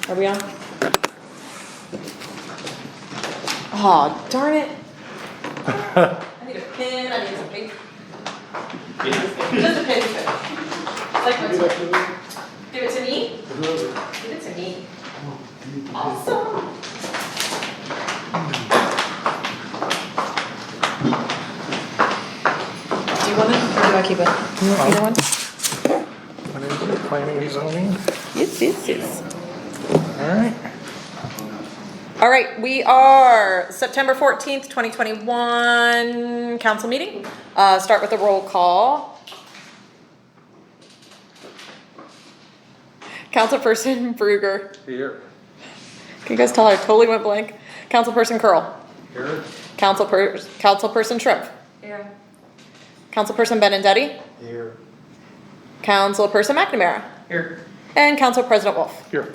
Are we on? Oh, darn it. I need a pen, I need some paper. Just a pen, like my toy. Give it to me? Give it to me. Awesome. Do you want it, or do I keep it? Either one? What is it, planning and zoning? Yes. Alright. All right, we are September 14th, 2021 council meeting. Start with a roll call. Councilperson Bruger. Here. Can you guys tell I totally went blank? Councilperson Curl. Here. Councilperson Shrimp. Here. Councilperson Benedetti. Here. Councilperson McNamara. Here. And Council President Wolf. Here.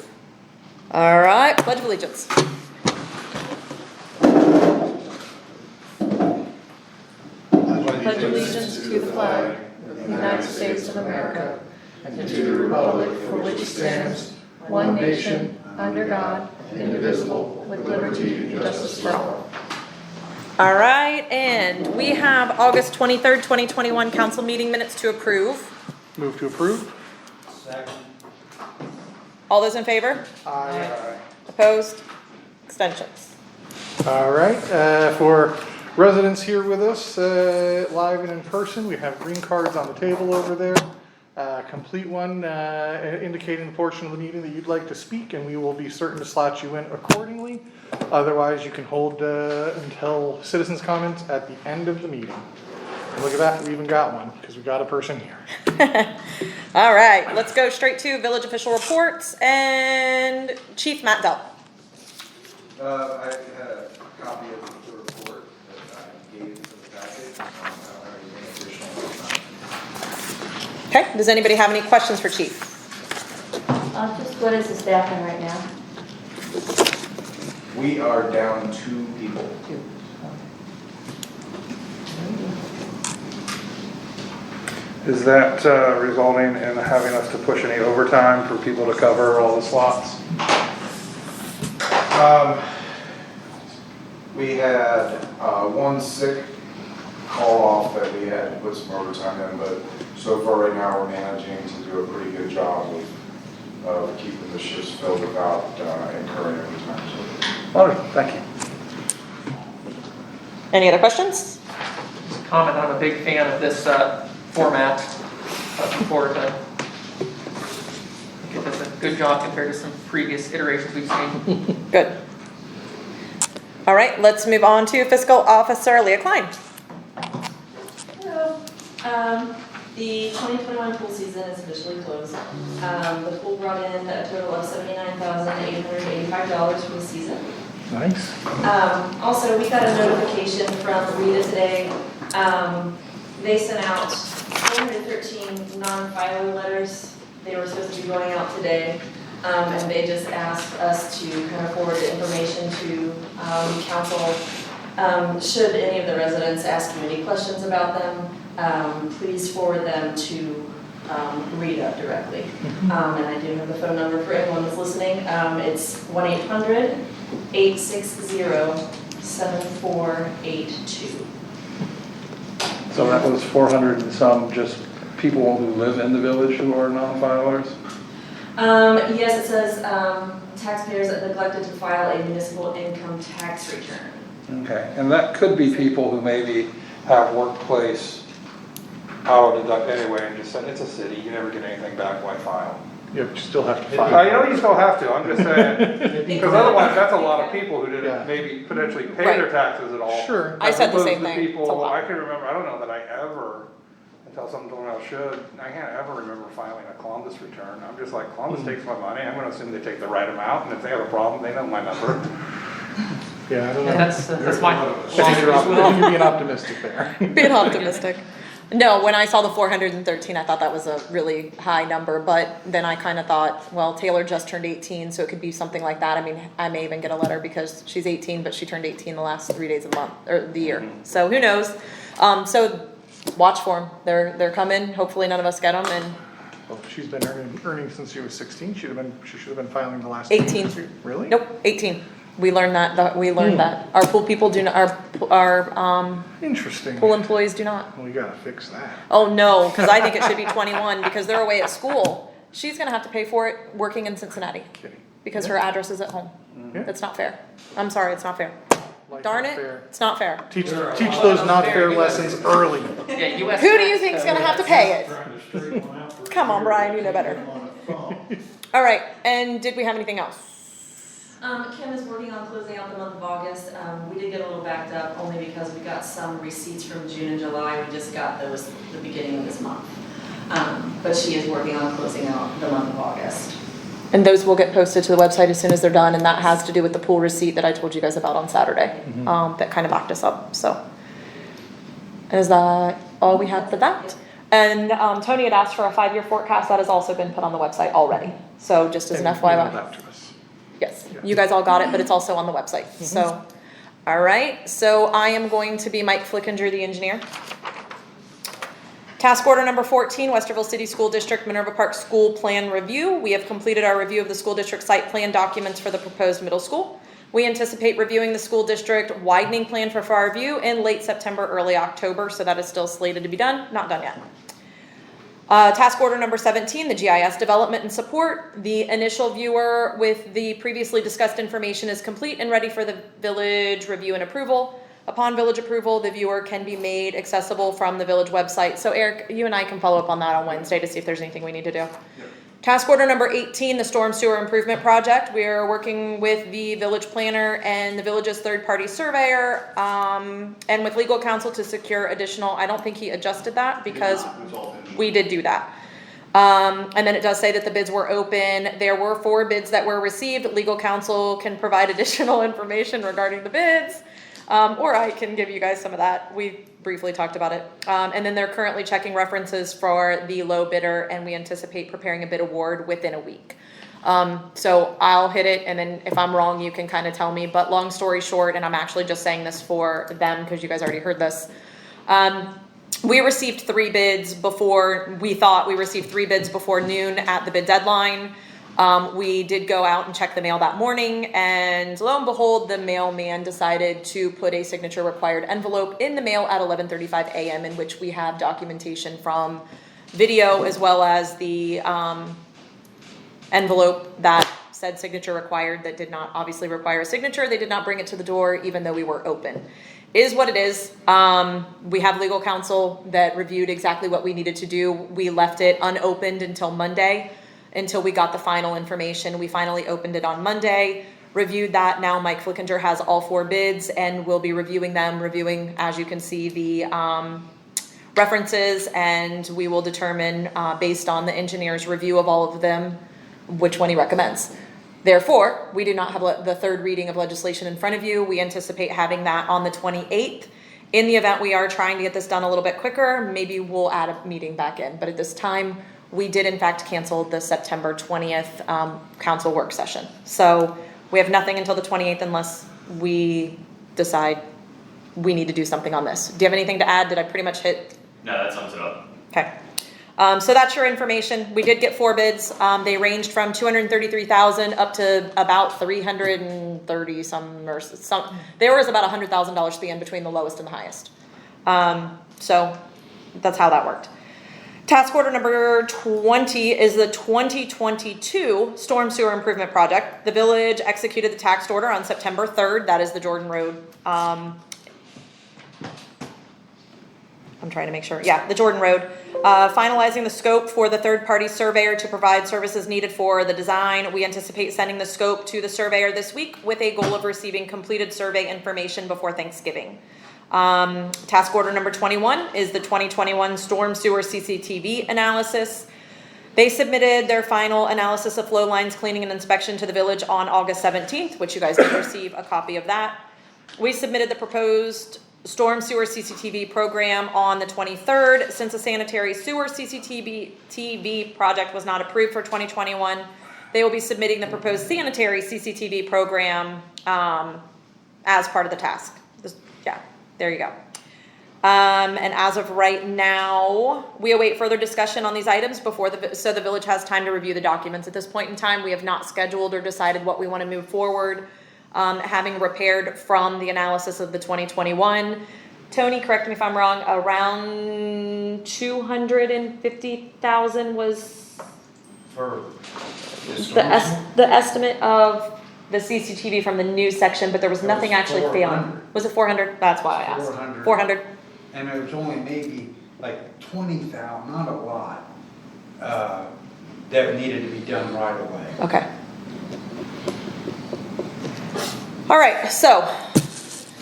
All right, Pledge of Allegiance. Pledge allegiance to the flag of the United States of America and to the republic for which it stands, one nation, under God, indivisible, with liberty and justice for all. All right, and we have August 23rd, 2021 council meeting minutes to approve. Move to approve. All those in favor? Aye. Opposed? Extensions? Alright, for residents here with us, live and in person, we have green cards on the table over there. Complete one indicating the portion of the meeting that you'd like to speak, and we will be certain to slot you in accordingly. Otherwise, you can hold until citizens' comments at the end of the meeting. And look at that, we even got one, because we got a person here. All right, let's go straight to village official reports and Chief Matt Dell. I had a copy of the report that I gave to the packet. I don't have anything additional. Okay, does anybody have any questions for Chief? Just what is the staffing right now? We are down 2 people. Is that resulting in having us to push any overtime for people to cover all the slots? We had one sick call off that we had to put some overtime in, but so far right now we're managing to do a pretty good job of keeping the shifts filled without incurring overtime. Wonderful, thank you. Any other questions? Just a comment, I'm a big fan of this format report. I think it does a good job compared to some previous iterations we've seen. Good. All right, let's move on to fiscal officer Leah Klein. Hello. The 2021 pool season is officially closed. The pool brought in a total of $79,885 for the season. Nice. Also, we got a notification from Rita today. They sent out 413 non-filing letters. They were supposed to be going out today. And they just asked us to kind of forward the information to council. Should any of the residents ask you any questions about them, please forward them to Rita directly. And I do have the phone number for anyone that's listening. It's 1-800-860-7482. So that was 400 and some just people who live in the village who are non-filers? Yes, it says taxpayers that neglected to file a municipal income tax return. Okay, and that could be people who maybe have workplace auto deduct anyway and just said, it's a city, you never get anything back, why file? You still have to file. I know you still have to, I'm just saying, because otherwise that's a lot of people who Yeah. didn't maybe potentially pay Right. their taxes at all. Sure. I said the As same opposed to thing. It's a People, lot. I can remember, I don't know that I ever, until someone told me I should, I can't ever remember filing a Columbus return. I'm just like, Columbus takes my money, I'm gonna assume they take the right amount, and if they have a problem, they know my number. Yeah, I don't know. And that's my I think you're being optimistic there. Being optimistic. No, when I saw the 413, I thought that was a really high number, but then I kind of thought, well, Taylor just turned 18, so it could be something like that. I mean, I may even get a letter because she's 18, but she turned 18 the last 3 days of the month, or the year. So who knows? So watch for them. They're coming. Hopefully none of us get them, and Well, she's been earning since she was 16. She should have been filing the last. 18. Really? Nope, 18. We learned that. Our pool people do not, our Interesting. pool employees do not. We gotta fix that. Oh, no, because I think it should be 21 because they're away at school. She's gonna have to pay for it working in Cincinnati Kidding. because her address is at home. Yeah. That's not fair. I'm sorry, it's not fair. Life Darn not it, fair. it's not fair. Teach those not fair lessons early. Yeah, US. Who do you think's gonna have to pay it? Come on, Brian, you know better. All right, and did we have anything else? Kim is working on closing out the month of August. We did get a little backed up only because we got some receipts from June and July. We just got those the beginning of this month. But she is working on closing out the month of August. And those will get posted to the website as soon as they're done, and that has to do with the pool receipt that I told you guys about on Saturday, that kind of backed us up, so. Is that all we have for that? And, Tony had asked for a 5-year forecast, that has also been put on the website already, so just as an And emailed FYI. out to us. Yes, you guys all got it, but it's also on the website, so. All right, so I am going to be Mike Flickinger, the engineer. Task order number 14, Westerville City School District Minerva Park School Plan Review. We have completed our review of the school district site plan documents for the proposed middle school. We anticipate reviewing the school district widening plan for Fairview in late September, early October, so that is still slated to be done, not done yet. Task order number 17, the GIS development and support. The initial viewer with the previously discussed information is complete and ready for the village review and approval. Upon village approval, the viewer can be made accessible from the village website. So Eric, you and I can follow up on that on Wednesday to see if there's anything we need to do. Yep. Task order number 18, the storm sewer improvement project. We are working with the village planner and the village's third-party surveyor, and with legal counsel to secure additional, I don't think he adjusted that because we did do that. And then it does say that the bids were open. There were 4 bids that were received. Legal counsel can provide additional information regarding the bids. Or I can give you guys some of that. We briefly talked about it. And then they're currently checking references for the low bidder, and we anticipate preparing a bid award within a week. So I'll hit it, and then if I'm wrong, you can kind of tell me. But long story short, and I'm actually just saying this for them because you guys already heard this. We received 3 bids before, we thought we received 3 bids before noon at the bid deadline. We did go out and check the mail that morning, and lo and behold, the mailman decided to put a signature required envelope in the mail at 11:35 a.m. in which we have documentation from video as well as the envelope that said signature required that did not obviously require a signature. They did not bring it to the door even though we were open. Is what it is. We have legal counsel that reviewed exactly what we needed to do. We left it unopened until Monday, until we got the final information. We finally opened it on Monday, reviewed that. Now Mike Flickinger has all 4 bids and we'll be reviewing them, as you can see, the references, and we will determine based on the engineer's review of all of them, which one he recommends. Therefore, we do not have the 3rd reading of legislation in front of you. We anticipate having that on the 28th. In the event we are trying to get this done a little bit quicker, maybe we'll add a meeting back in. But at this time, we did in fact cancel the September 20th council work session. So we have nothing until the 28th unless we decide we need to do something on this. Do you have anything to add? Did I pretty much hit? No, that sums it up. Okay. So that's your information. We did get 4 bids. They ranged from $233,000 up to about $330 some. There was about $100,000 span between the lowest and the highest. So that's how that worked. Task order number 20 is the 2022 storm sewer improvement project. The village executed the tax order on September 3rd. That is the Jordan Road. I'm trying to make sure. Yeah, the Jordan Road. Finalizing the scope for the third-party surveyor to provide services needed for the design. We anticipate sending the scope to the surveyor this week with a goal of receiving completed survey information before Thanksgiving. Task order number 21 is the 2021 storm sewer CCTV analysis. They submitted their final analysis of flow lines, cleaning, and inspection to the village on August 17th, which you guys did receive a copy of that. We submitted the proposed storm sewer CCTV program on the 23rd. Since the sanitary sewer CCTV project was not approved for 2021, they will be submitting the proposed sanitary CCTV program as part of the task. Yeah, there you go. And as of right now, we await further discussion on these items so the village has time to review the documents. At this point in time, we have not scheduled or decided what we want to move forward. Having repaired from the analysis of the 2021, Tony, correct me if I'm wrong, around 250,000 was For the estimate of the CCTV from the new section, but there was nothing actually failing. 400. Was it 400? That's why I asked. 400. 400. And it was only maybe like 20,000, not a lot, that needed to be done right away. Okay. All right, so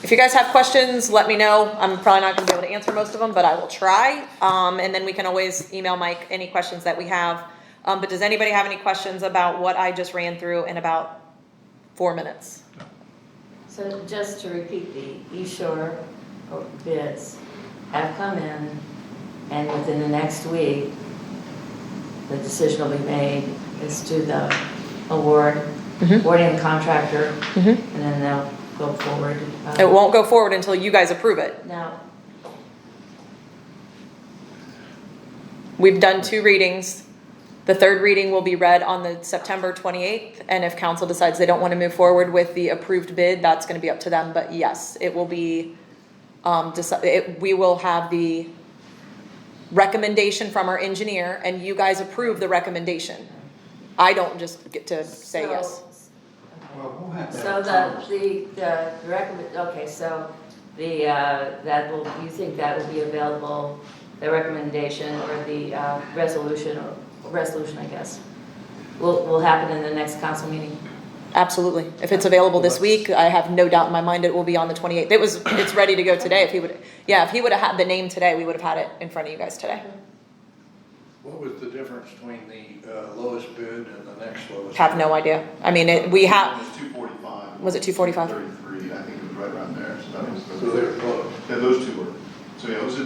if you guys have questions, let me know. I'm probably not gonna be able to answer most of them, but I will try. And then we can always email Mike any questions that we have. But does anybody have any questions about what I just ran through in about 4 minutes? So just to repeat, the East Shore bids have come in, and within the next week, the decision will be made as to the awarding the contractor, and then they'll go forward. It won't go forward until you guys approve it. Now, We've done 2 readings. The 3rd reading will be read on the September 28th, and if council decides they don't want to move forward with the approved bid, that's going to be up to them. But yes, it will be, we will have the recommendation from our engineer, and you guys approve the recommendation. I don't just get to say yes. Well, we'll have to So have a conversation. the recommend, okay, so that will, you think that will be available, the recommendation or the resolution, I guess, will happen in the next council meeting? Absolutely. If it's available this week, I have no doubt in my mind it will be on the 28th. It's ready to go today. If he would have had the name today, we would have had it in front of you guys today. What was the difference between the lowest bid and the next lowest? Have no idea. I mean, we have, It was 245. Was it 245? 33, I think it was right around there, so that was. So they were close. Yeah, those two were, so yeah, it was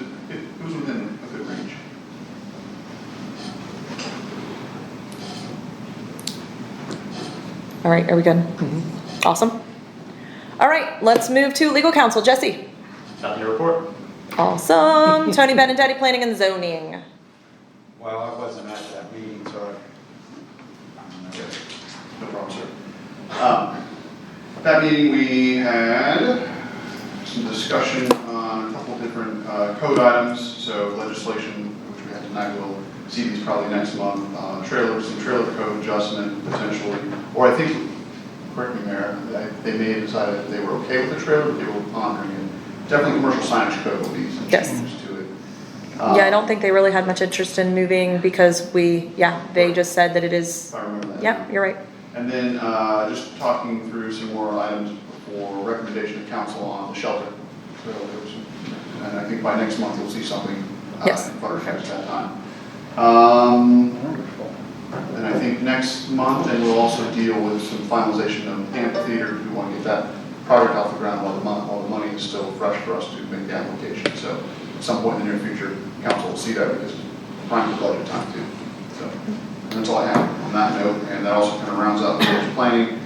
within a good range. all right, are we good? Awesome. All right, let's move to legal counsel. Jesse. Nothing to report. Awesome. Tony Benintendi, planning and zoning. Well, I wasn't at that meeting, so Okay, no problem, sir. That meeting, we had some discussion on a couple different code items, so legislation, which we had tonight, we'll see these probably next month, some trailer code adjustment potentially, or I think, correct me, Mayor, they may have decided that they were okay with the trailer, but they were pondering it. Definitely commercial signage code will be some Yes. changes to it. Yeah, I don't think they really had much interest in moving because they just said that it is, If I remember that. yeah, you're right. And then just talking through some more items for recommendation of council on the shelter. So there was, and I think by next month you'll see something Yes. in front of you at that time. And I think next month, and we'll also deal with some finalization of amphitheater. We want to get that project off the ground while the money is still fresh for us to make the application. So at some point in the near future, council will see that because it's prime for budget time too. So that's all I have on that note, and that also kind of rounds out the village planning.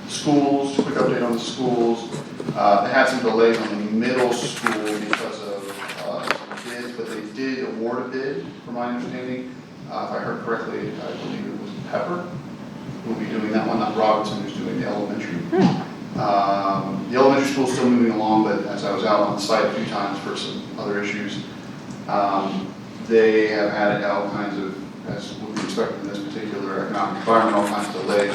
Schools, quick update on the schools. They had some delays on the middle school because of some bids, but they did award a bid, from my understanding. If I heard correctly, I believe it was Pepper who will be doing that one, not Robinson, who's doing the elementary. The elementary school is still moving along, but as I was out on site a few times for some other issues, they have had all kinds of, as would be expected in this particular economic environment, all kinds of delays.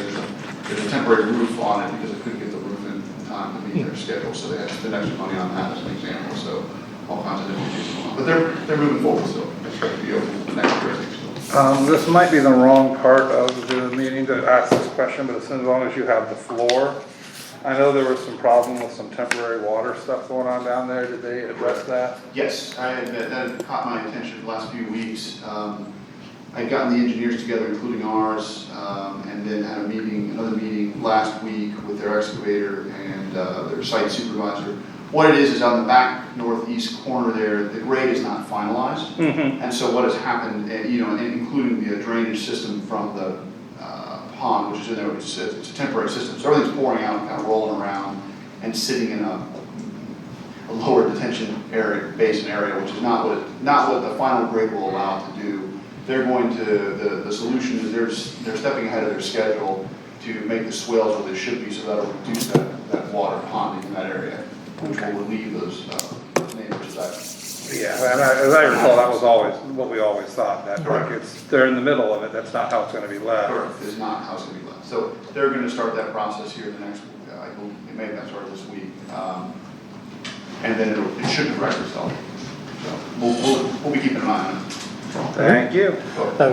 There's a temporary roof on it because they couldn't get the roof in time to meet their schedule, so they had to spend extra money on that as an example. So all kinds of different issues going on, but they're moving forward still. Expect to be open next year, I think. Still. This might be the wrong part of the meeting to ask this question, but as long as you have the floor. I know there was some problem with some temporary water stuff going on down there. Did they address that? Yes, that had caught my attention the last few weeks. I'd gotten the engineers together, including ours, and then had another meeting last week with their excavator and their site supervisor. What it is on the back northeast corner there, the grade is not finalized. And so what has happened, including the drainage system from the pond, which is in there, it's a temporary system. So everything's pouring out, kind of rolling around and sitting in a lower detention area, basin area, which is not what the final grade will allow to do. They're going to, the solution is they're stepping ahead of their schedule to make the swales where they should be, so that'll reduce that water ponding in that area, which will relieve those neighbors that. Yeah, and as I recall, that was always, what we always thought, that like they're in the middle of it, that's not how it's gonna be left. Correct, is not how it's gonna be left. So they're gonna start that process here the next, I believe, it may have started this week. And then it should correct itself. So we'll be keeping an eye on it. Thank you.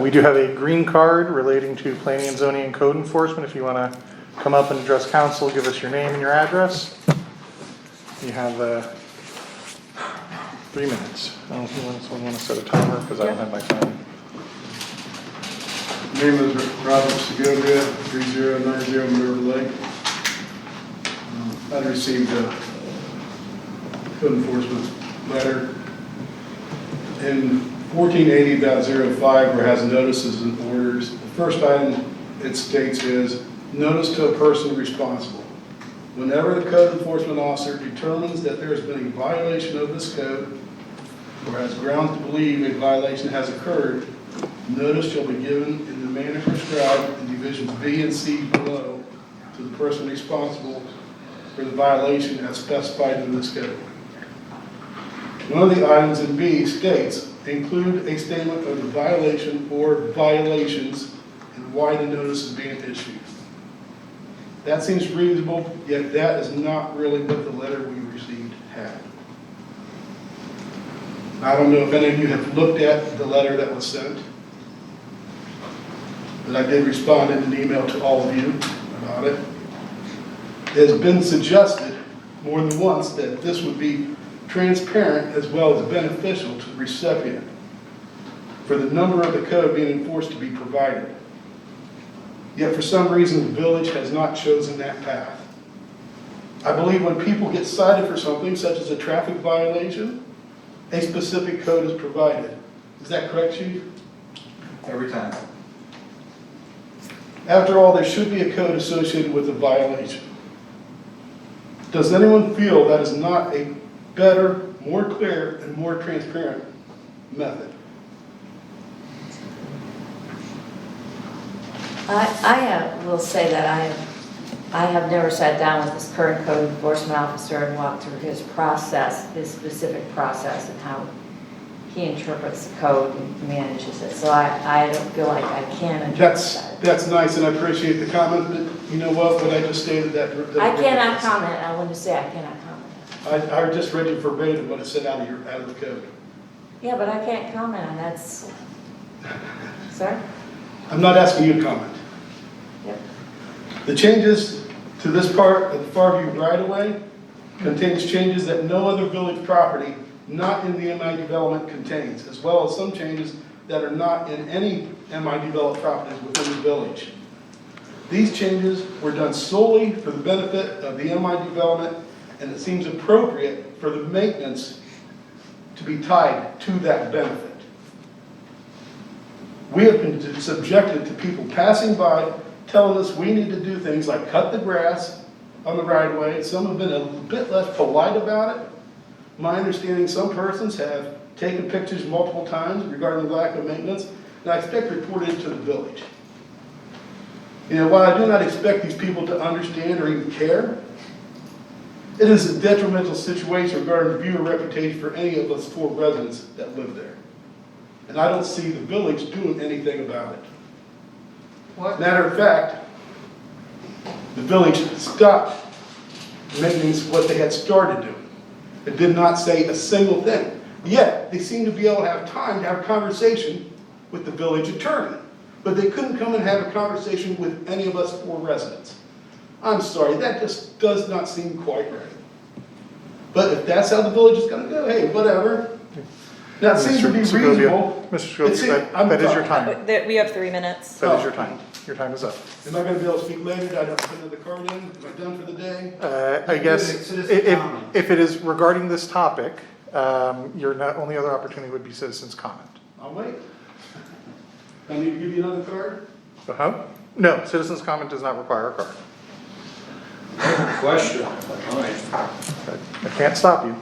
We do have a green card relating to planning and zoning and code enforcement. If you want to come up and address council, give us your name and your address. You have 3 minutes. I don't know if someone want to set a timer because I don't have my phone. Name is Robert Segovia, 3090 River Lake. I received a code enforcement letter in 1480.05 where it has notices and orders. The first item it states is notice to a person responsible. Whenever the code enforcement officer determines that there has been a violation of this code or has grounds to believe a violation has occurred, notice shall be given in the manner prescribed in divisions B and C below to the person responsible for the violation as specified in this code. One of the items in B states, include a statement of the violation or violations and why the notice is being issued. That seems reasonable, yet that is not really what the letter we received had. I don't know if any of you have looked at the letter that was sent, but I did respond in an email to all of you about it. It has been suggested more than once that this would be transparent as well as beneficial to the recipient for the number of the code being enforced to be provided. Yet for some reason the village has not chosen that path. I believe when people get cited for something such as a traffic violation, a specific code is provided. Is that correct, Chief? Every time. After all, there should be a code associated with the violation. Does anyone feel that is not a better, more clear, and more transparent method? I will say that I have never sat down with this current code enforcement officer and walked through his process, his specific process, and how he interprets the code and manages it. So I don't feel like I can address that. That's nice, and I appreciate the comment, but you know what I just stated that. I cannot comment. I want to say I cannot comment. I just read you verbatim what it said out of the code. Yeah, but I can't comment on that. Sir? I'm not asking you to comment. Yep. The changes to this part of the Farview right-of-way contains changes that no other village property not in the MI development contains, as well as some changes that are not in any MI developed properties within the village. These changes were done solely for the benefit of the MI development, and it seems appropriate for the maintenance to be tied to that benefit. We have been subjected to people passing by telling us we need to do things like cut the grass on the right-of-way. Some have been a bit less polite about it. My understanding, some persons have taken pictures multiple times regarding the lack of maintenance, and I expect reported to the village. You know, while I do not expect these people to understand or even care, it is a detrimental situation regarding the view or reputation for any of us 4 residents that live there. And I don't see the village doing anything about it. What? Matter of fact, the village stopped making what they had started doing. It did not say a single thing. Yet, they seem to be able to have time to have a conversation with the village attorney. But they couldn't come and have a conversation with any of us 4 residents. I'm sorry, that just does not seem quite right. But if that's how the village is going to go, hey, whatever. Now, it seems to be reasonable. Mr. Segovia, that is your time. We have 3 minutes. That is your time. Your time is up. Am I going to be able to speak later? I don't put another card in? Am I done for the day? I guess if it is regarding this topic, your only other opportunity would be citizens' comment. I'll wait. I need to give you another card? Uh-huh. No, citizens' comment does not require a card. Question. I can't stop you.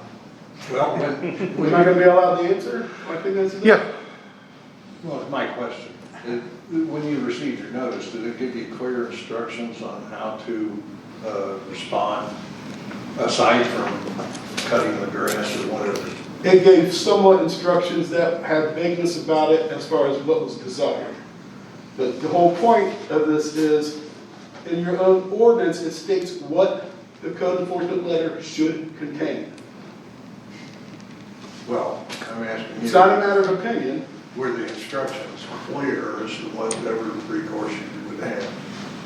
Well, We're not gonna be allowed to answer? I think that's it. Yeah, well, it's my question. When you received your notice, did it give you clear instructions on how to respond, aside from cutting the grass or whatever? It gave somewhat instructions that had vagueness about it as far as what was desired. But the whole point of this is, in your own ordinance, it states what the code enforcement letter should contain. Well, I'm asking you. It's not a matter of opinion. Were the instructions clear as to whatever recourse you would have?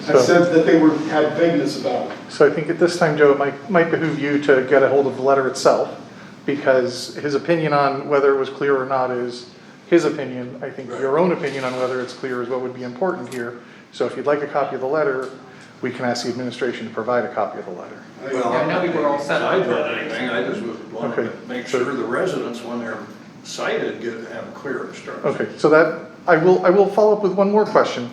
I said that they had vagueness about it. so I think at this time, Joe, it might behoove you to get a hold of the letter itself, because his opinion on whether it was clear or not is his opinion. I think your own opinion on whether it's clear is what would be important here. So if you'd like a copy of the letter, we can ask the administration to provide a copy of the letter. Well, Yeah, I know we were all set up. I read anything, I just wanted Okay. to make sure the residents, when they're cited, have clear instructions. Okay, so that, I will follow up with one more question.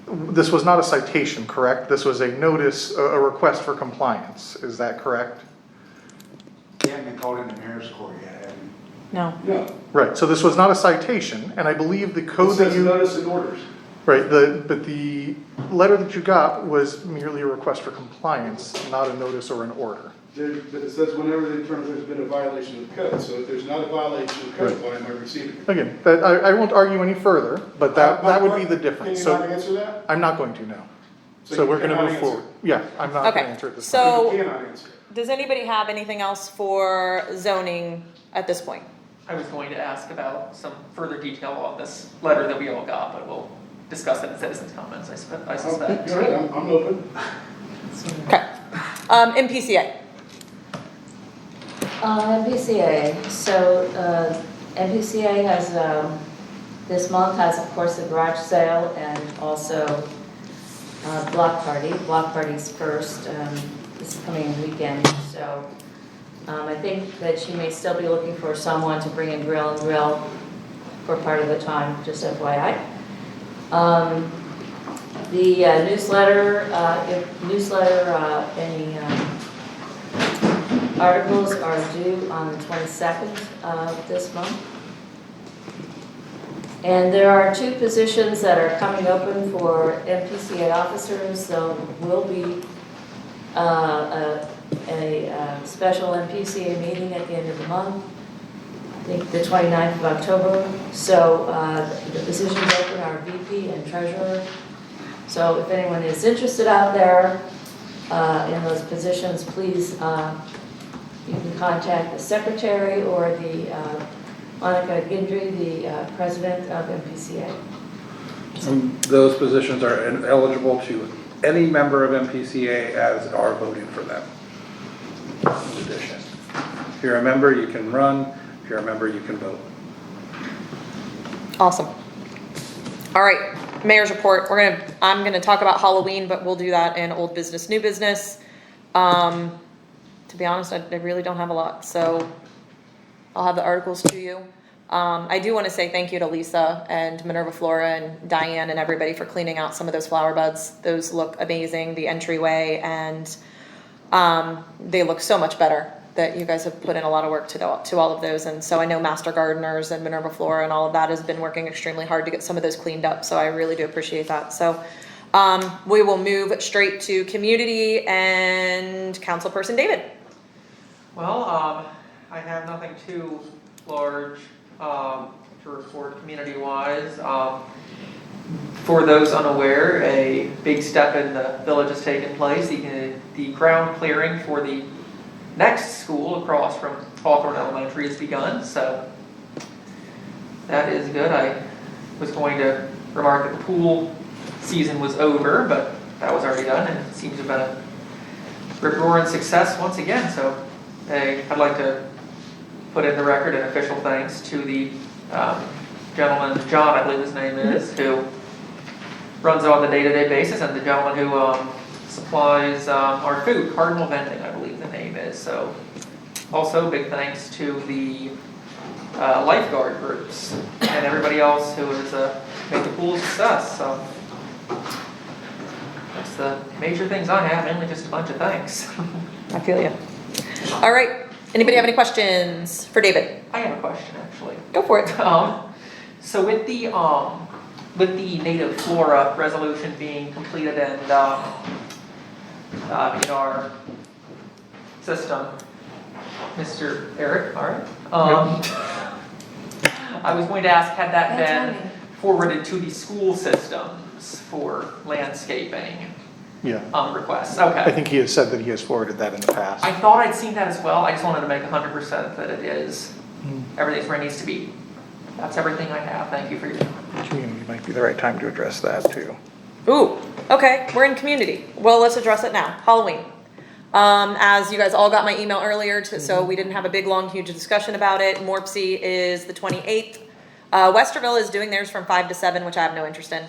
This was not a citation, correct? This was a notice, a request for compliance, is that correct? You haven't been called into mayor's court yet, have you? No. No, Right, so this was not a citation, and I believe the it code that says you, notice and orders. right, but the letter that you got was merely a request for compliance, not a notice or an order. But it says whenever they determine there's been a violation of the code. So if there's not a violation of the code, why am I receiving it? Again, that, I won't argue any further, but that would be the difference. Can you not So answer that? I'm not going to now. So So you we're gonna cannot move answer. forward. Yeah, I'm not Okay, gonna answer it this time. so- You cannot answer. Does anybody have anything else for zoning at this point? I was going to ask about some further detail on this letter that we all got, but we'll discuss it in citizens' comments, I suspect. Go ahead, I'm open. Okay. MPCA. MPCA, so MPCA has, this month has, of course, the garage sale and also block party. Block party's first, this coming weekend, so I think that she may still be looking for someone to bring a grill and grill for part of the time, just FYI. The newsletter, any articles are due on the 22nd of this month. And there are 2 positions that are coming open for MPCA officers. There will be a special MPCA meeting at the end of the month, I think the 29th of October. So the positions open are VP and treasurer. So if anyone is interested out there in those positions, please, you can contact the secretary or the Monica Gindry, the president of MPCA. And those positions are eligible to any member of MPCA as are voting for them. In addition, if you're a member, you can run. If you're a member, you can vote. Awesome. All right, mayor's report. I'm gonna talk about Halloween, but we'll do that in old business, new business. To be honest, I really don't have a lot, so I'll have the articles to you. I do want to say thank you to Lisa and Minerva Flora and Diane and everybody for cleaning out some of those flower beds. Those look amazing, the entryway, and they look so much better. That you guys have put in a lot of work to all of those, and so I know Master Gardeners and Minerva Flora and all of that has been working extremely hard to get some of those cleaned up, so I really do appreciate that. So we will move straight to community and Councilperson David. Well, I have nothing too large to report community-wise. For those unaware, a big step in the village has taken place. The ground clearing for the next school across from Hawthorne Elementary has begun, so that is good. I was going to remark that the pool season was over, but that was already done, and it seems to have been a rip-roaring success once again, so I'd like to put in the record an official thanks to the gentleman, John, I believe his name is, who runs it on a day-to-day basis, and the gentleman who supplies our food, Cardinal Vending, I believe the name is. So also big thanks to the lifeguard groups and everybody else who has made the pool a success. So that's the major things I have, mainly just a bunch of thanks. I feel you. All right, Anybody have any questions for David? I have a question, actually. Go for it. So with the native flora resolution being completed and, in our system, Mr. Eric, all right? I was going to ask, had that been forwarded to the school systems for landscaping, Yeah. requests? I Okay. think he has said that he has forwarded that in the past. I thought I'd seen that as well, I just wanted to make 100% that it is, everything's where it needs to be. That's everything I have, thank you for your time. Community might be the right time to address that too. Ooh, okay, we're in community. Well, let's address it now. Halloween. As you guys all got my email earlier, so we didn't have a big, long, huge discussion about it. Morpsey is the 28th. Westerville is doing theirs from 5 to 7, which I have no interest in.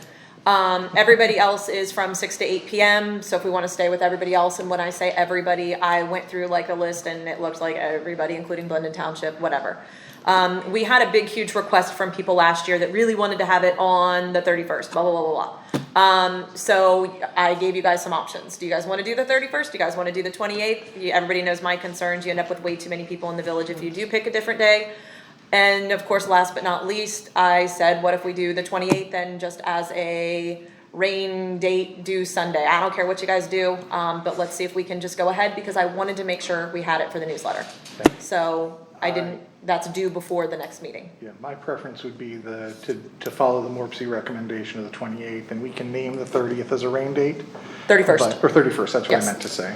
Everybody else is from 6 to 8 p.m. So if we want to stay with everybody else, and when I say everybody, I went through like a list and it looked like everybody, including Glendon Township, whatever. We had a big, huge request from people last year that really wanted to have it on the 31st, blah, blah, blah, blah, blah. So I gave you guys some options. Do you guys want to do the 31st? Do you guys want to do the 28th? Everybody knows my concerns. You end up with way too many people in the village if you do pick a different day. And of course, last but not least, I said, what if we do the 28th and just as a rain date, do Sunday? I don't care what you guys do, but let's see if we can just go ahead because I wanted to make sure we had it for the newsletter. So I didn't, that's due before the next meeting. Yeah, my preference would be to follow the Morpsey recommendation of the 28th, and we can name the 30th as a rain date. 31st. Or 31st, that's what Yes. I meant to say.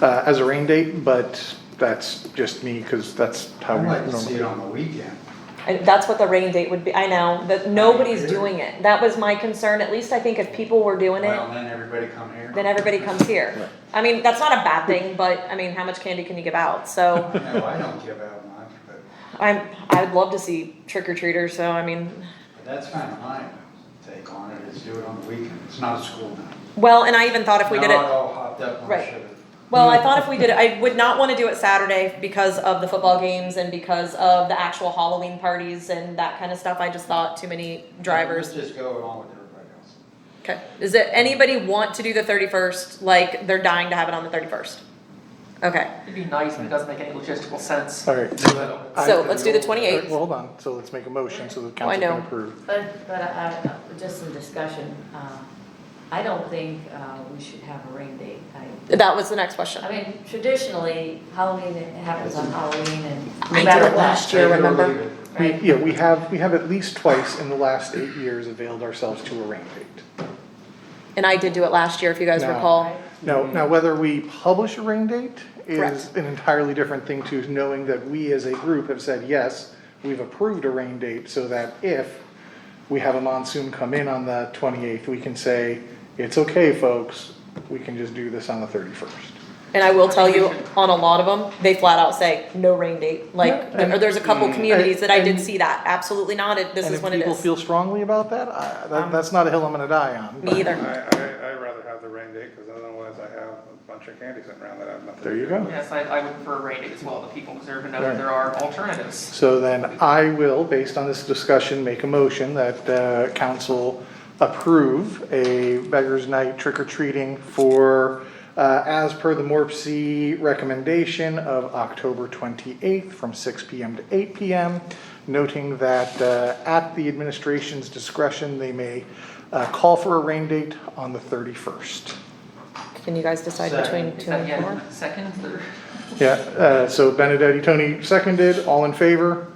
As a rain date, but that's just me, because that's how I'd we like to see it normally. on the weekend. And that's what the rain date would be. I know that nobody's doing it. That was my concern. At least I think if people were doing it, Well, then everybody come here. then everybody comes here. Right. I mean, that's not a bad thing, but I mean, how much candy can you give out? So No, I don't give out much, but I'd love to see trick-or-treaters, so I mean, that's kind of my take on it, is do it on the weekend. It's not a school night. well, and I even thought if we did Not it, all hopped up on Right. sugar. well, I thought if we did it, I would not want to do it Saturday because of the football games and because of the actual Halloween parties and that kind of stuff. I just thought too many drivers. Let's just go along with everybody else. Okay, does it, anybody want to do the 31st, like they're dying to have it on the 31st? Okay, It'd be nice, but it doesn't make any logistical sense. All right, so then So let's do the 28th. All right, well, hold on, so let's make a motion so the I council know. can approve. But just some discussion, I don't think we should have a rain date. that was the next question. I mean, traditionally, Halloween, it happens on Halloween and I no did matter it last what. year, Take it or remember? leave it. Right. Yeah, we have at least twice in the last 8 years availed ourselves to a rain date. And I did do it last year, if you guys No. recall. Now, whether we publish a rain date is Correct. an entirely different thing to knowing that we as a group have said, yes, we've approved a rain date so that if we have a monsoon come in on the 28th, we can say, it's okay, folks, we can just do this on the 31st. And I will tell you, on a lot of them, they flat out say, no rain date. Like, Yeah, and- there's a couple communities that I did and- see that, absolutely not, this is when it And if people is. feel strongly about that, that's not a hill I'm gonna die on. Me either. I'd rather have the rain date, because otherwise I have a bunch of candy sitting around that I have nothing to There you do go. with. Yes, I would prefer a rain date as well, but people deserve to know Right. that there are alternatives. So then I will, based on this discussion, make a motion that council approve a Beggars Night trick-or-treating for, as per the Morpsey recommendation of October 28th from 6 PM to 8 PM, noting that at the administration's discretion, they may call for a rain date on the 31st. Can you guys decide between Is 2 that and 4? yet second, third? Yeah, so Benedetti, Tony seconded, all in favor?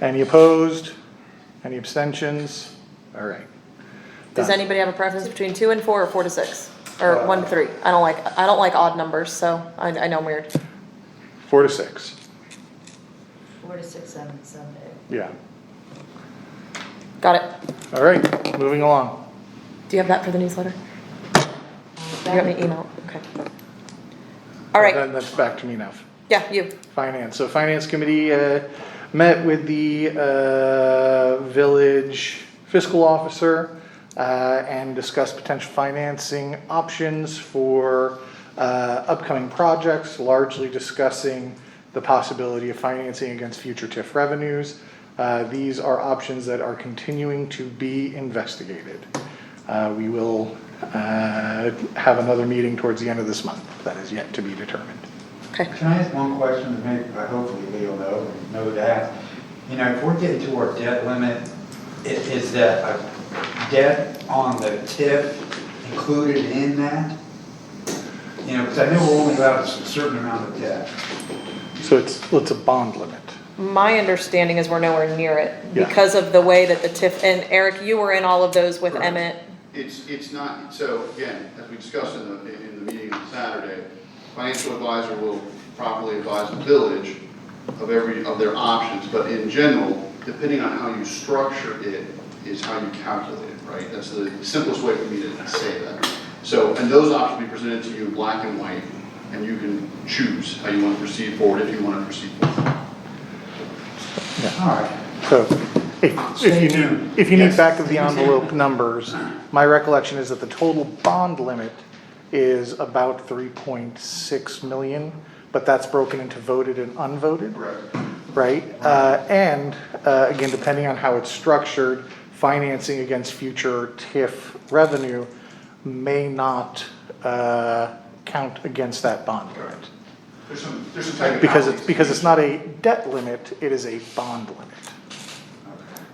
Any opposed? Any abstentions? All right. Does Done. anybody have a preference between 2 and 4 or 4 to 6? Or 1 to 3? I don't like odd numbers, so I know I'm weird. 4 to 6, 4 to 6, 7 Sunday. yeah. Got it. All right, moving along. Do you have that for the newsletter? You got me email, okay. All right, Then that's back to me now. yeah, you. Finance, so Finance Committee met with the village fiscal officer and discussed potential financing options for upcoming projects, largely discussing the possibility of financing against future TIF revenues. These are options that are continuing to be investigated. We will have another meeting towards the end of this month. That is yet to be determined. Okay. Can I ask one question, maybe, hopefully Lee will know that. You know, if we're getting to our debt limit, is that a debt on the TIF included in that? You know, because I know we're only allowed a certain amount of debt. So it's a bond limit. My understanding is we're nowhere near it Yeah. because of the way that the TIF, and Eric, you were in all of those with Correct. Emmett. It's not, so again, as we discussed in the meeting on Saturday, financial advisor will properly advise the village of their options, but in general, depending on how you structure it, is how you calculate it, right? That's the simplest way for me to say that. So, and those options will be presented to you in black and white, and you can choose how you want to proceed forward, if you want to proceed forward. All right. So if you need Yes. back of the envelope numbers, my recollection is that the total bond limit is about 3.6 million, but that's broken into voted and unvoted, Correct. right? And again, depending on how it's structured, financing against future TIF revenue may not count against that bond limit. There's some technicalities. Because it's not a debt limit, it is a bond limit.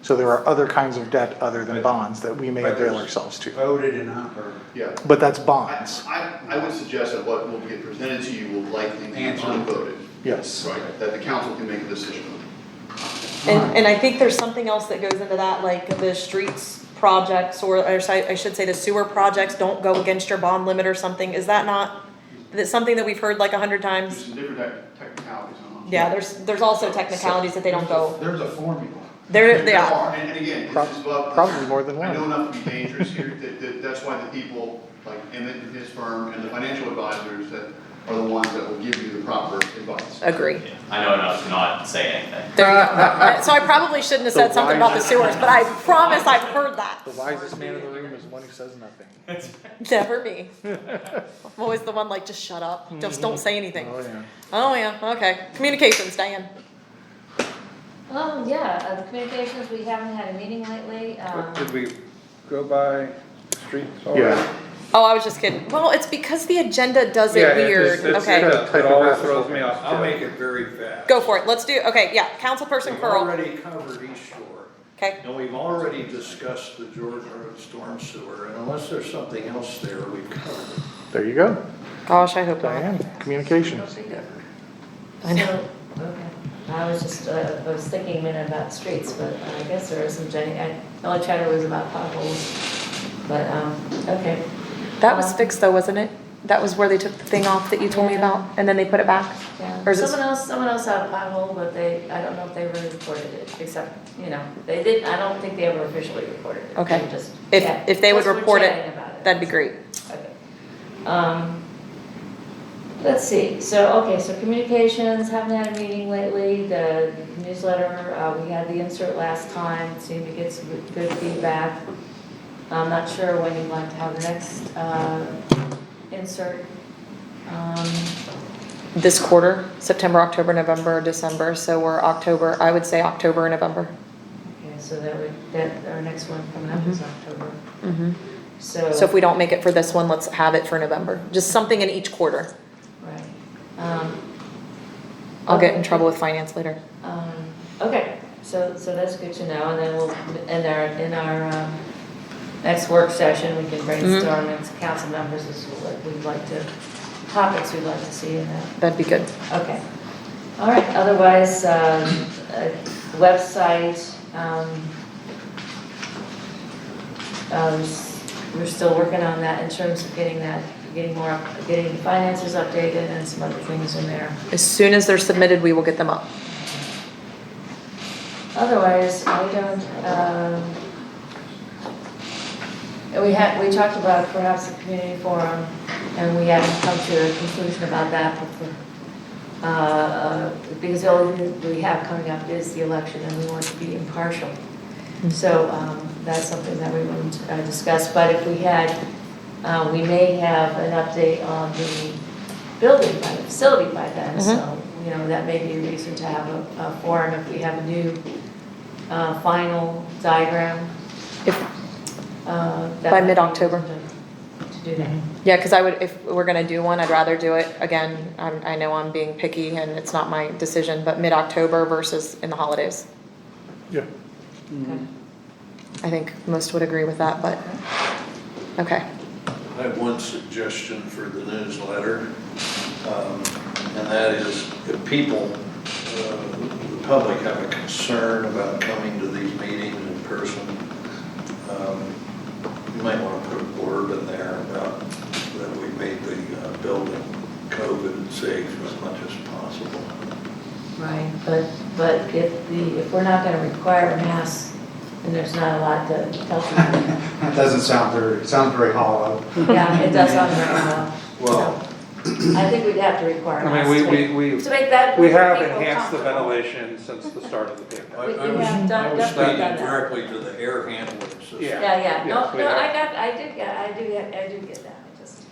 So there are other kinds of debt other than bonds that we may But avail there's ourselves to. Voted and not, or Yeah. But that's bonds, I would suggest that what will get presented to you will likely be Answer. unvoted, yes. right? That the council can make a decision on. And I think there's something else that goes into that, like the streets projects, or I should say the sewer projects don't go against your bond limit or something. Is that not, that's something that we've heard like 100 There's times? some different technicalities on it. Yeah, there's also technicalities that they don't go. there's a formula. They There are. are, and again, this is about. Probably more than I know one. enough to be dangerous here, that's why the people like Emmett and his firm and the financial advisors that are the ones that will give you the proper advice. Agree. I know enough to not say anything. There you go. So I probably shouldn't have said something about the sewers, but I promise I've heard that. The wisest man in the room is one who says nothing. Never me. I'm always the one like, just shut up. Just don't say anything. Oh, yeah. Oh, yeah, okay. Communications, Diane. The communications, we haven't had a meeting lately. Did we go by streets already? Yeah. Oh, I was just kidding. Well, it's because the agenda does it weird. Okay, It always throws me off. I'll make it very fast. go for it. Let's do, okay, yeah, Councilperson We've Curl. already covered East Shore, Okay, and we've already discussed the George Road storm sewer, and unless there's something else there, we've covered it. There you go. gosh, I hope not. Diane, communications. I know. So, okay. I was just, I was thinking a minute about streets, but I guess there is some the only chatter was about potholes. But, okay. That was fixed though, wasn't it? That was where they took the thing off that you told me about, and then they put it back? Yeah. Or is it- Someone else had a pothole, but I don't know if they really reported it, except, they didn't, I don't think they ever officially reported it. Okay. They were just If they would just were report it, chatting about it. that'd be great. Okay. Let's see, so communications, haven't had a meeting lately, the newsletter, we had the insert last time, seemed to get some good feedback. I'm not sure when you'd like to have the next, insert. This quarter, September, October, November, December, so we're October, I would say October and November. Okay, so our next one coming up is October, so. So if we don't make it for this one, let's have it for November. Just something in each quarter. Right. I'll get in trouble with finance later. Okay, so that's good to know, and then we'll, in our next work session, we can brainstorm as council members as to what we'd like to, topics we'd like to see in that. That'd be good. Okay. All right, otherwise, website, we're still working on that in terms of getting the finances updated and some other things in there. As soon as they're submitted, we will get them up. Otherwise, I don't, we talked about perhaps a community forum, and we haven't come to a conclusion about that, because the only thing we have coming up is the election, and we want to be impartial. So that's something that we wouldn't discuss, but if we had, we may have an update on the building, by the facility by then, so, that may be a reason to have a forum if we have a new final diagram. By mid-October. do that. Yeah, because I would, if we're gonna do one, I'd rather do it, again, I know I'm being picky and it's not my decision, but mid-October versus in the holidays. Yeah. Okay. I think most would agree with that, but, okay. I have one suggestion for the newsletter, and that is if people, the public have a concern about coming to these meetings in person, you might want to put a blurb in there about that we made the building COVID safe as much as possible. Right, but if we're not gonna require masks, then there's not a lot to tell people. That doesn't sound very, it sounds very hollow. Yeah, it does sound very well. Well, I think we'd have to require I masks mean, to make that. we have people enhanced the comfortable. ventilation since the start of the pandemic. I We was have done- speaking definitely done that. directly to the air handling system. Yeah. Yeah, no, Yes, we no, have. I do get that, I just.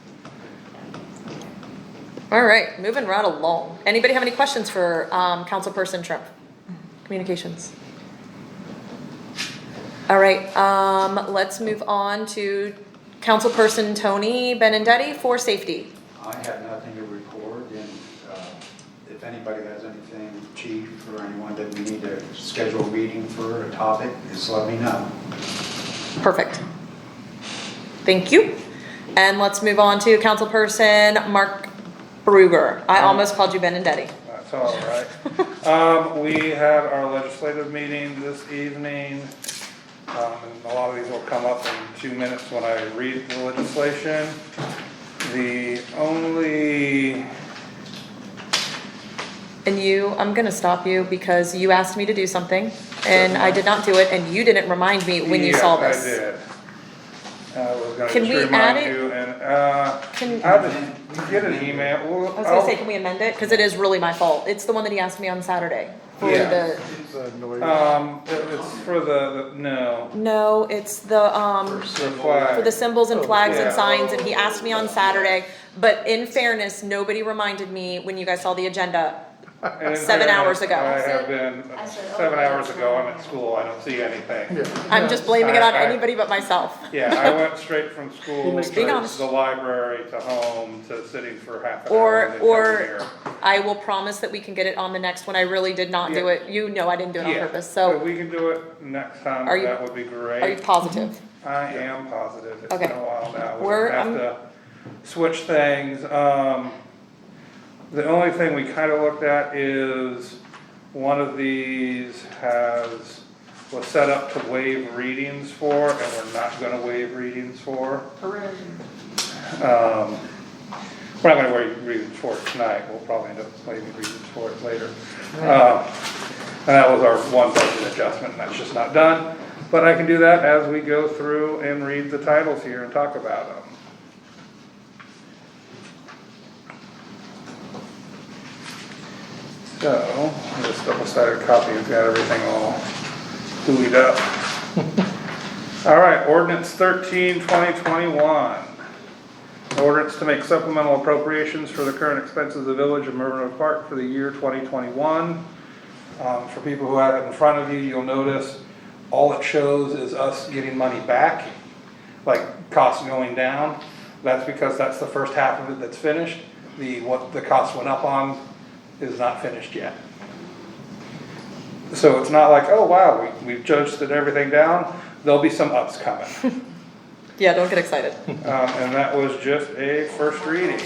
All right, moving right along. Anybody have any questions for Councilperson Trump? Communications. All right, let's move on to Councilperson Tony Benindetti for safety. I have nothing to report, and if anybody has anything, chief or anyone that we need to schedule a meeting for a topic, just let me know. Perfect. Thank you. And let's move on to Councilperson Mark Bruger. I almost called you Benindetti. That's all right. We had our legislative meeting this evening. And a lot of these will come up in 2 minutes when I read the legislation. The only, And you, I'm gonna stop you because you asked me to do something and I did not do it and you didn't remind me when you saw this. Yes, I did. I was gonna Can just we add remind it? you, and, Can, I'll just get an email. Well, I was gonna say, can we amend it? Cause it is really my fault. It's the one that he asked me on Saturday. For Yeah. the, It's for no, no, it's the, the flag. for the symbols and flags and yeah. signs, and he asked me on Saturday, but in fairness, nobody reminded me when you guys saw the agenda. And in 7 hours fairness, ago. I have been, I said, 7 oh, hours ago, I'm at school, I don't see anything. I'm just blaming it on I- anybody but myself. Yeah, I went straight from school Being to honest. the library to home to sitting for half an hour and then Or coming here. I will promise that we can get it on the next one. I really did not do Yeah. it. You know I didn't do it on Yeah, purpose, If so we can do it next time, Are you- that would be great. are you positive? I am positive, it's Okay. been a while now, we We're, don't have to switch things. The only thing we kinda looked at is, one of these was set up to waive readings for, and we're not gonna waive readings for. We're not gonna waive readings for it tonight, we'll probably end up waiving readings for it later. And that was our one budget adjustment, and that's just not done. But I can do that as we go through and read the titles here and talk about them. So, I'll just double sided copy, we've got everything all hooeyed up. All right, ordinance 13, 2021. Ordinance to make supplemental appropriations for the current expenses of the village of Myrtle Park for the year 2021. For people who have it in front of you, you'll notice all it shows is us getting money back, like costs going down. That's because that's the first half of it that's finished. What the cost went up on is not finished yet. So it's not like, oh wow, we've adjusted everything down. There'll be some ups coming. Yeah, don't get excited. And that was just a first reading.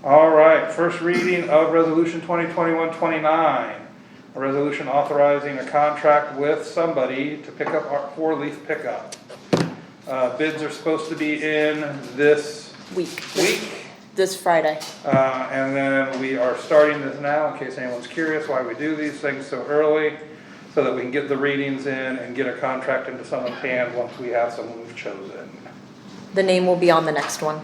All right, first reading of resolution 2021-29. A resolution authorizing a contract with somebody to pick up our 4-leaf pickup. Bids are supposed to be in this Week. week. This Friday. And then we are starting this now, in case anyone's curious why we do these things so early, so that we can get the readings in and get a contract into someone's hand once we have someone we've chosen. The name will be on the next one,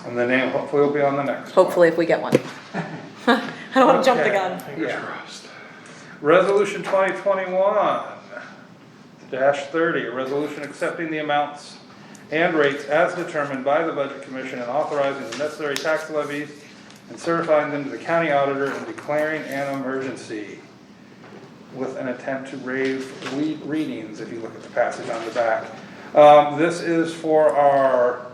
And the name hopefully will be on the next one. hopefully if we get one. I don't wanna jump the Okay. gun. Yeah. Resolution 2021-30, a resolution accepting the amounts and rates as determined by the Budget Commission and authorizing the necessary tax levies and certifying them to the county auditor and declaring an emergency with an attempt to waive readings, if you look at the passage on the back. This is for our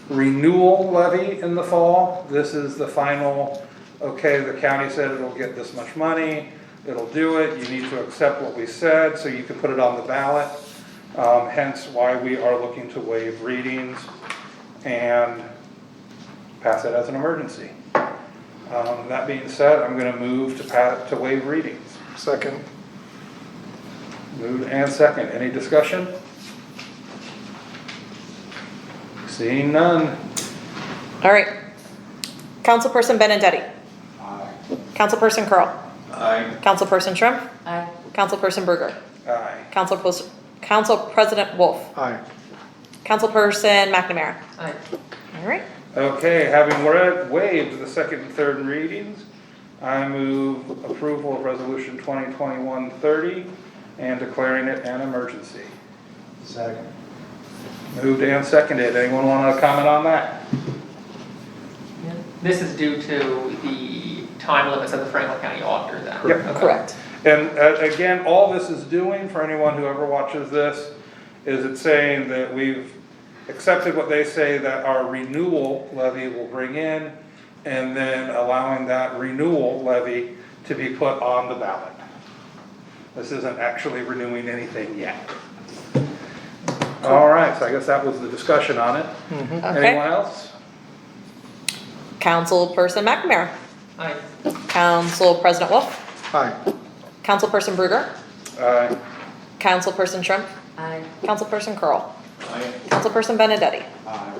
renewal levy in the fall. This is the final, okay, the county said it'll get this much money, it'll do it, you need to accept what we said, so you can put it on the ballot. Hence why we are looking to waive readings and pass it as an emergency. That being said, I'm gonna move to waive readings. Second. Moved and second. Any discussion? Seeing none. All right. Councilperson Benedetti. Aye. Councilperson Curl. Aye. Councilperson Shrimp. Aye. Councilperson Berger. Aye. Council President Wolf. Aye. Councilperson McNamara. Aye. All right. Okay, having waived the second and third readings, I move approval of resolution 2021-30 and declaring it an emergency. Second. Moved and seconded. Anyone want to comment on that? This is due to the time limits of the Franklin County Auditor then? Yep. Okay. Correct. And again, all this is doing for anyone who ever watches this is it's saying that we've accepted what they say that our renewal levy will bring in, and then allowing that renewal levy to be put on the ballot. This isn't actually renewing anything yet. All right, so I guess that was the discussion on it. Okay. Anyone else? Councilperson McNamara. Aye. Council President Wolf. Aye. Councilperson Berger. Aye. Councilperson Shrimp. Aye. Councilperson Curl. Aye. Councilperson Benedetti. Aye.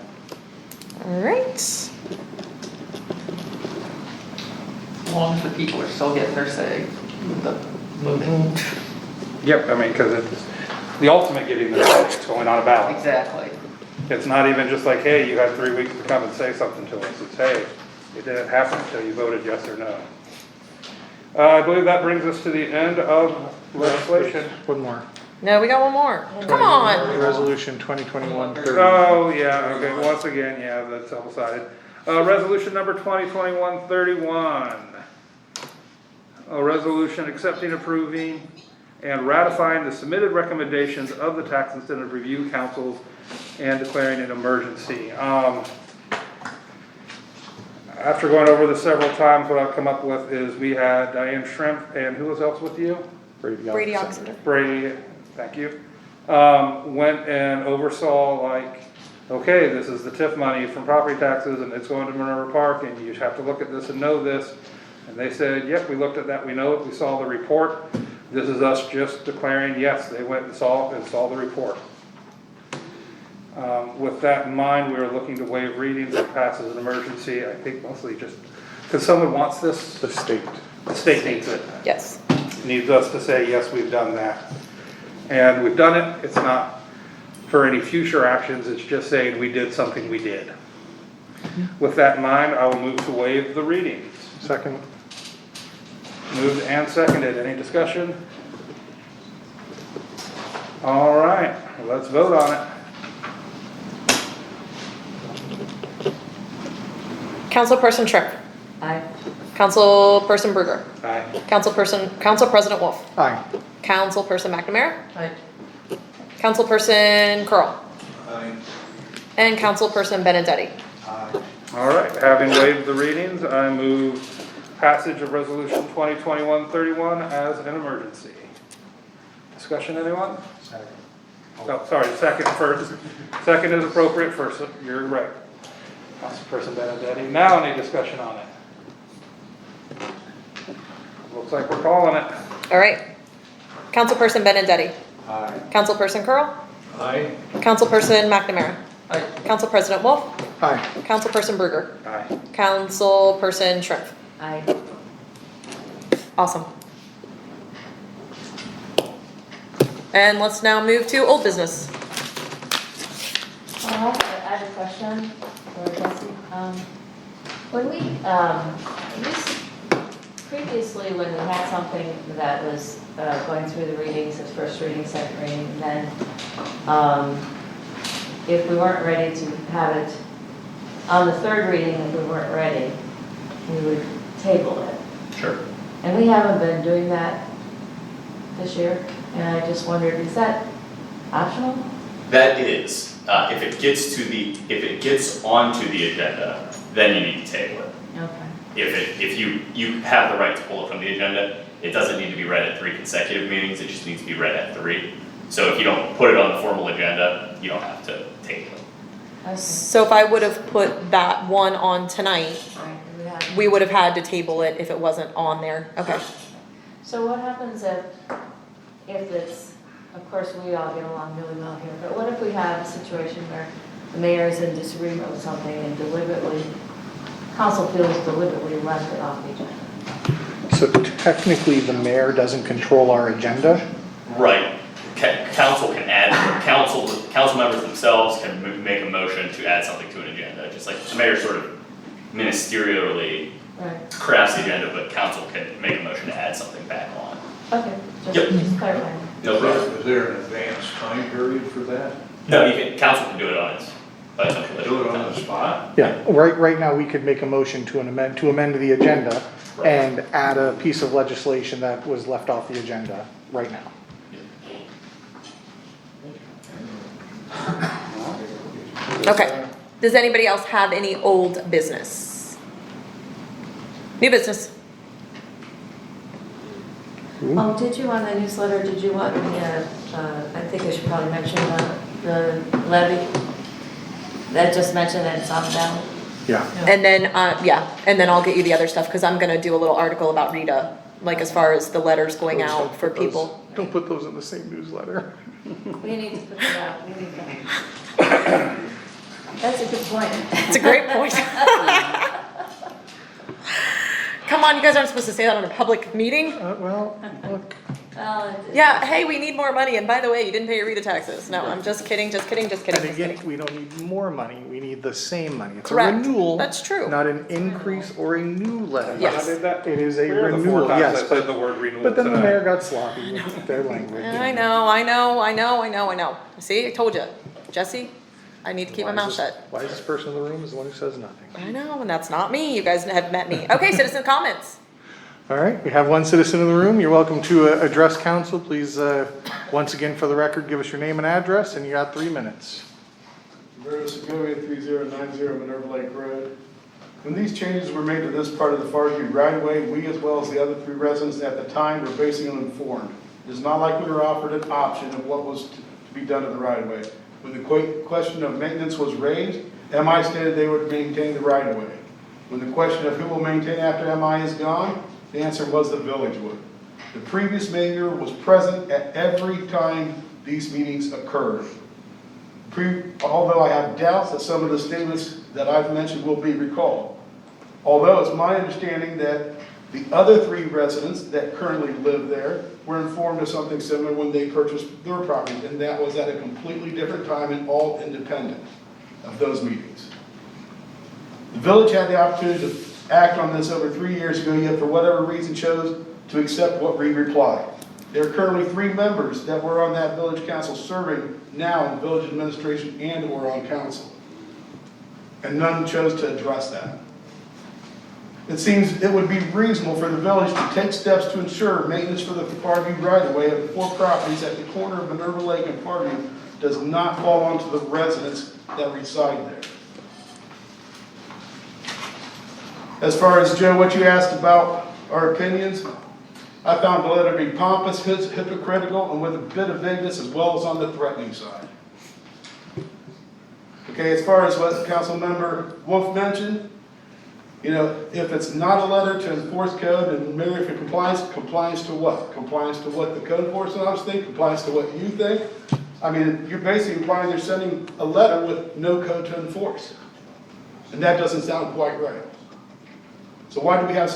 All right. As long as the people are still getting their say with the moving. Yep, I mean, because it's the ultimate getting the vote, it's going on a ballot. Exactly. It's not even just like, hey, you had 3 weeks to come and say something to us. It's, hey, it didn't happen until you voted yes or no. I believe that brings us to the end of legislation. One more. No, we got one more. Come on. Resolution 2021-30. Oh, yeah, okay, once again, yeah, that's double-sided. Resolution number 2021-31. A resolution accepting, approving, and ratifying the submitted recommendations of the Tax Incentive Review Councils and declaring an emergency. After going over this several times, what I've come up with is we had Diane Shrimp and who was else with you? Brady Oxender. Brady, thank you. Went and oversaw like, okay, this is the TIF money from property taxes and it's going to Minerva Park and you have to look at this and know this. And they said, yep, we looked at that, we know it, we saw the report. This is us just declaring, yes, they went and saw the report. With that in mind, we are looking to waive readings and pass as an emergency. I think mostly just, because someone wants this, The state. the state needs it. Yes. Needs us to say, yes, we've done that. And we've done it, it's not for any future actions, it's just saying we did something we did. With that in mind, I will move to waive the readings. Second. Moved and seconded, any discussion? All right, let's vote on it. Councilperson Shrimp. Aye. Councilperson Berger. Aye. Council President Wolf. Aye. Councilperson McNamara. Aye. Councilperson Curl. Aye. And Councilperson Benedetti. Aye. All right, having waived the readings, I move passage of resolution 2021-31 as an emergency. Discussion, anyone? Second. Oh, sorry, second first. Second is appropriate first, you're right. Councilperson Benedetti, now any discussion on it? Looks like we're calling it. All right. Councilperson Benedetti. Aye. Councilperson Curl. Aye. Councilperson McNamara. Aye. Council President Wolf. Aye. Councilperson Berger. Aye. Councilperson Shrimp. Aye. Awesome. And let's now move to old business. I have a question for Jesse. When we, previously, when we had something that was going through the readings, of first reading, second reading, and then if we weren't ready to have it on the third reading, if we weren't ready, we would table it. Sure. And we haven't been doing that this year, and I just wondered, is that optional? That is, if it gets onto the agenda, then you need to table it. Okay. If you have the right to pull it from the agenda, it doesn't need to be read at 3 consecutive meetings, it just needs to be read at 3. So if you don't put it on the formal agenda, you don't have to table it. Okay. So if I would have put that one on tonight, Right, we would have had to table it if it wasn't on there. Okay. So what happens if it's, of course, we all get along really well here, but what if we have a situation where the mayor is in disagreement with something and deliberately, council feels deliberately left it off the agenda? So technically, the mayor doesn't control our agenda. Right, council can add, council members themselves can make a motion to add something to an agenda, just like the mayor sort of ministerially Right, crafts the agenda, but council can make a motion to add something back on. okay, Yep. just clarifying. No problem. Is there an advanced time period for that? No, council can do it on its own. Do it on the spot? Yeah, right now, we could make a motion to amend the agenda and add a piece of legislation that was left off the agenda right now. Okay. Does anybody else have any old business? New business? Did you on the newsletter, did you want me to, I think I should probably mention the levy? That just mentioned that it's on down. Yeah. And then, and then I'll get you the other stuff, because I'm gonna do a little article about Rita, like as far as the letters going out for people. Don't put those in the same newsletter. We need to put that out, we need that. That's a good point. It's a great point. Come on, you guys aren't supposed to say that on a public meeting? Well, look, Yeah, hey, we need more money, and by the way, you didn't pay your Rita taxes. No, I'm just kidding, just kidding, just kidding, and just again, kidding. we don't need more money, we need the same money. It's a Correct. renewal. That's true. Not an increase or a new levy. Yes. I did that. It is a 3 or the 4 renewal, times yes, I said the word renewal but then the tonight. mayor got sloppy with their language. I know. See, I told you. Jesse, I need to keep my mouth shut. Why is this person in the room is the one who says nothing? I know, and that's not me. You guys have met me. Okay, citizen comments. All right, we have one citizen in the room. You're welcome to address council. Please, once again, for the record, give us your name and address, and you got 3 minutes. Roberto Segovia, 3090 Minerva Lake Road. When these changes were made to this part of the Farview right-of-way, we as well as the other 3 residents at the time were basically uninformed. It is not like we were offered an option of what was to be done to the right-of-way. When the question of maintenance was raised, MI stated they would maintain the right-of-way. When the question of who will maintain after MI is gone, the answer was the village would. The previous mayor was present at every time these meetings occurred. Although I have doubts that some of the statements that I've mentioned will be recalled. Although it's my understanding that the other 3 residents that currently live there were informed of something similar when they purchased their properties, and that was at a completely different time and all independent of those meetings. The village had the opportunity to act on this over 3 years ago, yet for whatever reason chose to accept what we replied. There are currently 3 members that were on that village council serving now in village administration and or on council. And none chose to address that. It seems it would be reasonable for the village to take steps to ensure maintenance for the Farview right-of-way of the 4 properties at the corner of Minerva Lake and Farview does not fall onto the residents that reside there. As far as, Joe, what you asked about our opinions, I found the letter to be pompous, hypocritical, and with a bit of vagueness as well as on the threatening side. Okay, as far as what Council Member Wolf mentioned, you know, if it's not a letter to enforce code and maybe for compliance to what? Compliance to what the code enforcement officers think, compliance to what you think? I mean, you're basically implying they're sending a letter with no code to enforce. And that doesn't sound quite right. So why do we have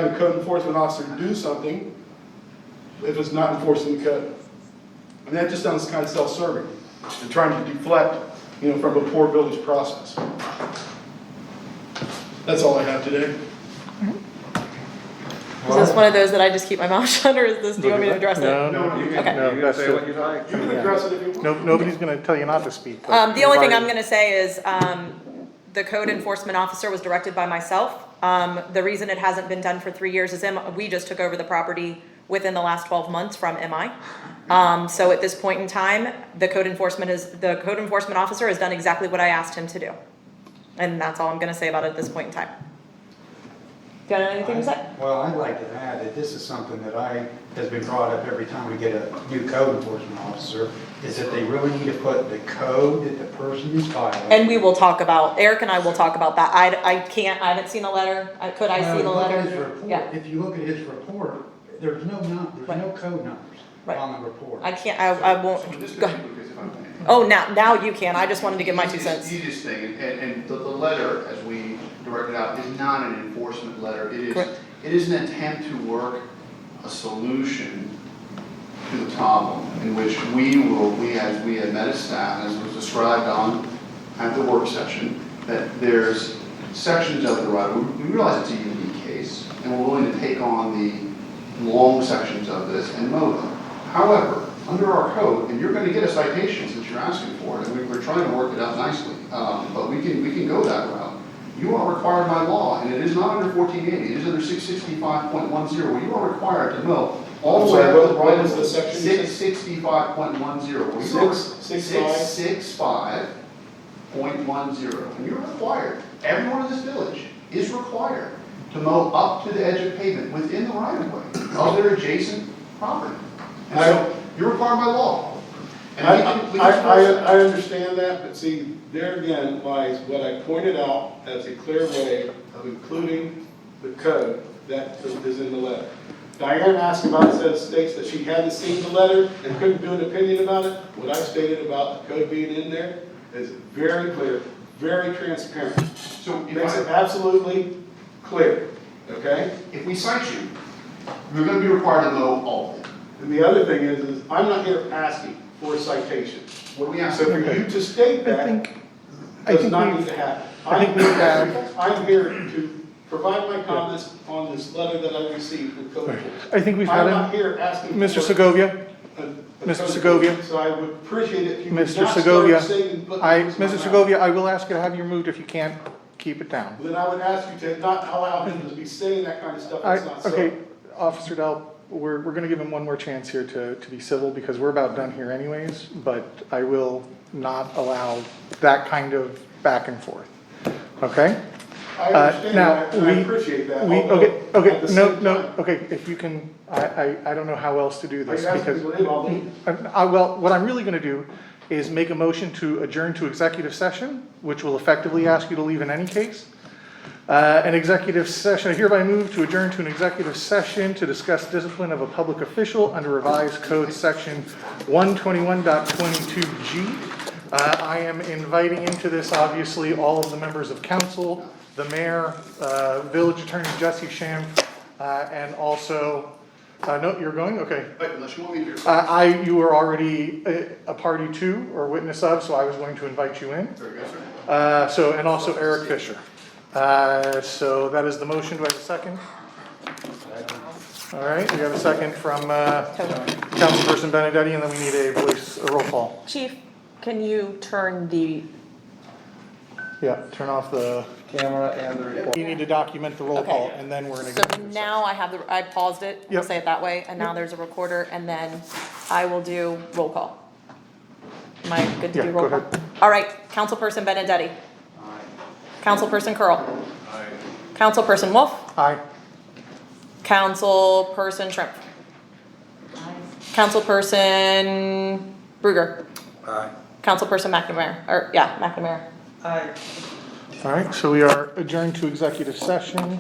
a code enforcement officer do something if it's not enforcing the code? I mean, that just sounds kind of self-serving. They're trying to deflect, you know, from a poor village process. That's all I have today. Is this one of those that I just keep my mouth shut, or is this, do you want me to address it? No, You Okay. can, No, you can that's say it. what you like. You can address it if you want. Nobody's gonna tell you not to speak. but The only thing you've I'm gonna say is, the code enforcement officer was directed by myself. The reason it hasn't been done for 3 years is we just took over the property within the last 12 months from MI. So at this point in time, the code enforcement officer has done exactly what I asked him to do. And that's all I'm gonna say about it at this point in time. Got anything to say? Well, I'd like to add that this is something that has been brought up every time we get a new code enforcement officer, is that they really need to put the code that the person is violating. And we will talk about, Eric and I will talk about that. I haven't seen the letter. Could I see the Look at his letter? report. Yeah. If you look at his report, there's no code numbers Right. on the report. I can't, I won't, So this go is, ahead. because if I may. Oh, now you can. I just wanted to give my 2 cents. Easiest thing, and the letter, as we directed out, is not an enforcement letter. Correct. It is an attempt to work a solution to the problem, in which we had met as staff, as was described at the work session, that there's sections of the right, we realize it's a unique case, and we're willing to take on the long sections of this and mow them. However, under our code, and you're gonna get a citation since you're asking for it, and we're trying to work it out nicely, but we can go that route. You are required by law, and it is not under 1480, it is under 665.10, where you are required to mow all the way up to the right. What is the section you said? 665.10. Six five? 665.10, and you're required, everyone in this village is required to mow up to the edge of pavement within the right of way of their adjacent property. And so, you're required by law. And we can I understand that, but see, there again lies what I pointed out as a clear way of including the code that is in the letter. Diane asked about it, states that she hadn't seen the letter and couldn't do an opinion about it. What I stated about the code being in there is very clear, very transparent. So Makes it absolutely clear, okay? if we cite you, you're gonna be required to mow all of it. And the other thing is I'm not here asking for a citation. What do we So ask? for you to state that does not need to happen. I think we've had- I'm here to provide my comments on this letter that I received from code enforcement. I think we've I'm had not him, here asking for. Mr. Segovia, a Mr. code Segovia. enforcement, So I would appreciate it if you would Mr. not Segovia, start saying. Mr. Segovia, I will ask you to have you removed if you can't keep it down. Then I would ask you to not allow him to be saying that kind of stuff that's not so. Okay, Officer Dell, we're gonna give him one more chance here to be civil, because we're about done here anyways, but I will not allow that kind of back and forth, okay? I understand now, that, and I we- appreciate that. We, although okay, at the no, same no, time- okay, if you can, I don't know how else to do Are this, you asking because. me to leave? I'll leave. Well, what I'm really gonna do is make a motion to adjourn to executive session, which will effectively ask you to leave in any case. An executive session, I hereby move to adjourn to an executive session to discuss discipline of a public official under revised code section 121.22G. I am inviting into this, obviously, all of the members of council, the mayor, village attorney Jesse Schampf, and also, no, you're going? Okay. But unless you want me to. You were already a party to or witness of, so I was going to invite you in. Very good, sir. And also Eric Fisher. So that is the motion. Do I have a second? All right, we have a second from Councilperson Benedetti, and then we need a roll call. Chief, can you turn the, Yeah, turn off the, Camera and the report. you need to document the roll Okay. call, and then we're in so executive session. now I paused it, we'll Yep. say it that way, and now there's a recorder, and then I will do roll call. Am I good to Yeah, do roll go call? ahead. All right, Councilperson Benedetti. Councilperson Curl. Councilperson Wolf. Aye. Councilperson Shrimp. Councilperson Bruger. Aye. Councilperson McNamara, McNamara. Aye. All right, so we are adjourned to executive session.